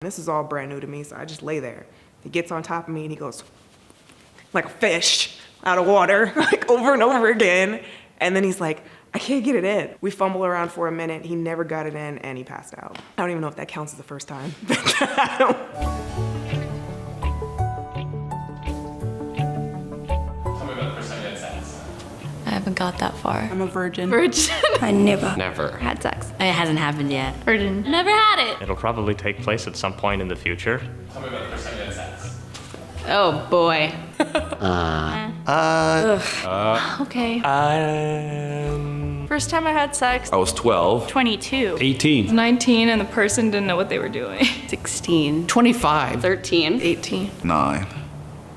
This is all brand new to me, so I just lay there. He gets on top of me and he goes, like a fish out of water, like over and over again. And then he's like, I can't get it in. We fumble around for a minute. He never got it in and he passed out. I don't even know if that counts as the first time. I haven't got that far. I'm a virgin. Virgin. I never Had sex. It hasn't happened yet. Virgin. Never had it. It'll probably take place at some point in the future. Tell me about the first time you had sex. Oh boy. Okay. First time I had sex, I was 12. 22. 18. 19 and the person didn't know what they were doing. 16. 25. 13. 18. 9.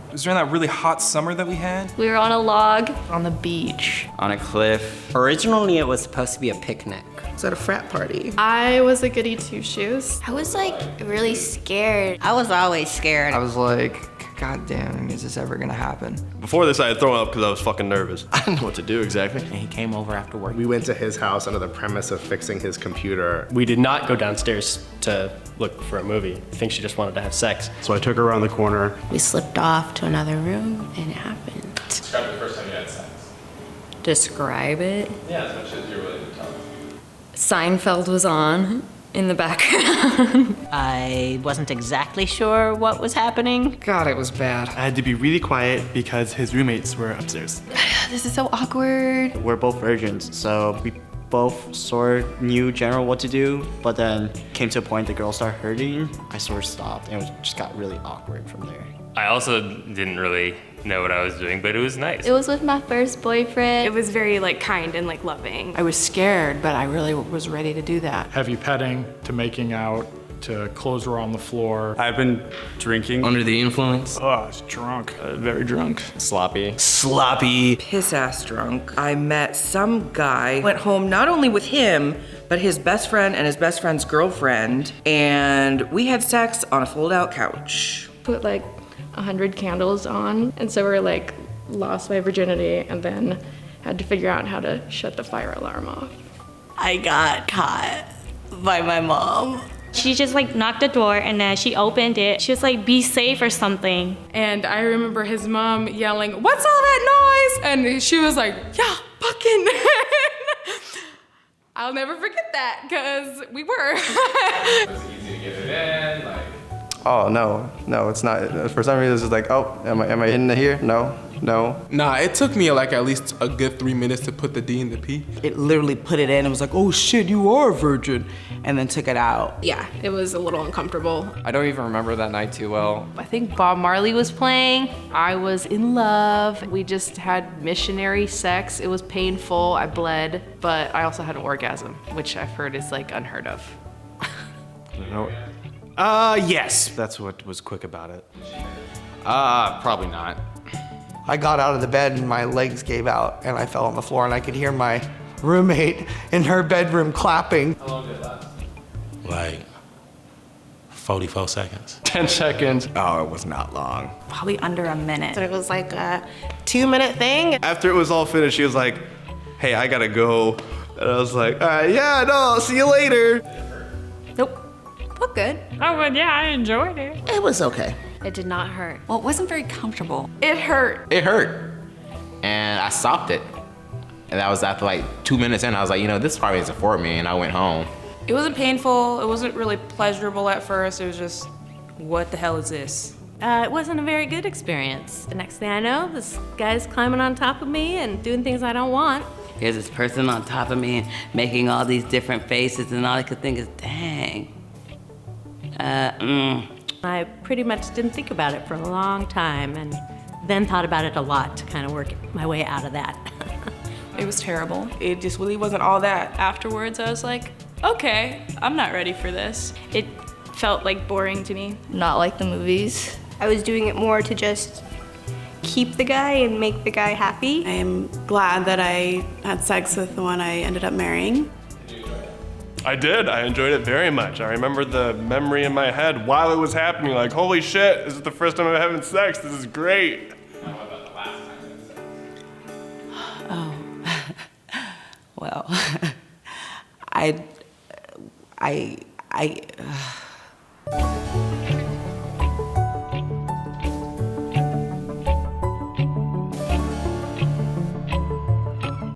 It was during that really hot summer that we had. We were on a log. On the beach. On a cliff. Originally, it was supposed to be a picnic. It's at a frat party. I was a goody two-shoes. I was like really scared. I was always scared. I was like, God damn, is this ever gonna happen? Before this, I had thrown up because I was fucking nervous. I didn't know what to do exactly. And he came over after work. We went to his house under the premise of fixing his computer. We did not go downstairs to look for a movie. I think she just wanted to have sex. So I took her around the corner. We slipped off to another room and it happened. Describe the first time you had sex. Describe it. Yeah, as much as you're willing to tell. Seinfeld was on in the background. I wasn't exactly sure what was happening. God, it was bad. I had to be really quiet because his roommates were upstairs. This is so awkward. We're both virgins, so we both sort of knew general what to do, but then came to a point the girl started hurting. I sort of stopped, and it just got really awkward from there. I also didn't really know what I was doing, but it was nice. It was with my first boyfriend. It was very like kind and like loving. I was scared, but I really was ready to do that. Heavy petting to making out to clothes were on the floor. I've been drinking. Under the influence? Oh, I was drunk. Very drunk. Sloppy. Sloppy. Piss-ass drunk. I met some guy, went home not only with him, but his best friend and his best friend's girlfriend, and we had sex on a fold-out couch. Put like 100 candles on, and so we're like lost my virginity and then had to figure out how to shut the fire alarm off. I got caught by my mom. She just like knocked the door and then she opened it. She was like, be safe or something. And I remember his mom yelling, "What's all that noise?" And she was like, "Yeah, fucking." I'll never forget that, because we were. Was it easy to get it in? Like, Oh, no, it's not. For some reason, it's just like, oh, am I hitting it here? No. Nah, it took me like at least a good 3 minutes to put the D in the P. It literally put it in and was like, oh shit, you are a virgin. And then took it out. Yeah, it was a little uncomfortable. I don't even remember that night too well. I think Bob Marley was playing. I was in love. We just had missionary sex. It was painful. I bled, but I also had an orgasm, which I've heard is like unheard of. Yes. That's what was quick about it. Probably not. I got out of the bed and my legs gave out and I fell on the floor and I could hear my roommate in her bedroom clapping. how long did it last? Like 44 seconds. 10 seconds. Oh, it was not long. Probably under a minute. So it was like a 2-minute thing. After it was all finished, she was like, hey, I gotta go. And I was like, all right, yeah, no, I'll see you later. Nope. Felt good. Oh, well, yeah, I enjoyed it. It was okay. It did not hurt. Well, it wasn't very comfortable. It hurt. It hurt. And I stopped it. And that was after like 2 minutes in, I was like, this probably isn't for me, and I went home. It wasn't painful. It wasn't really pleasurable at first. It was just, what the hell is this? It wasn't a very good experience. The next thing I know, this guy's climbing on top of me and doing things I don't want. Here's this person on top of me making all these different faces, and all I could think is, dang. I pretty much didn't think about it for a long time and then thought about it a lot to kind of work my way out of that. It was terrible. It just really wasn't all that. Afterwards, I was like, okay, I'm not ready for this. It felt like boring to me. Not like the movies. I was doing it more to just keep the guy and make the guy happy. I am glad that I had sex with the one I ended up marrying. I did. I enjoyed it very much. I remember the memory in my head while it was happening. Like, holy shit, this is the first time I'm having sex. This is great. What about the last time you had sex? Oh. Well, I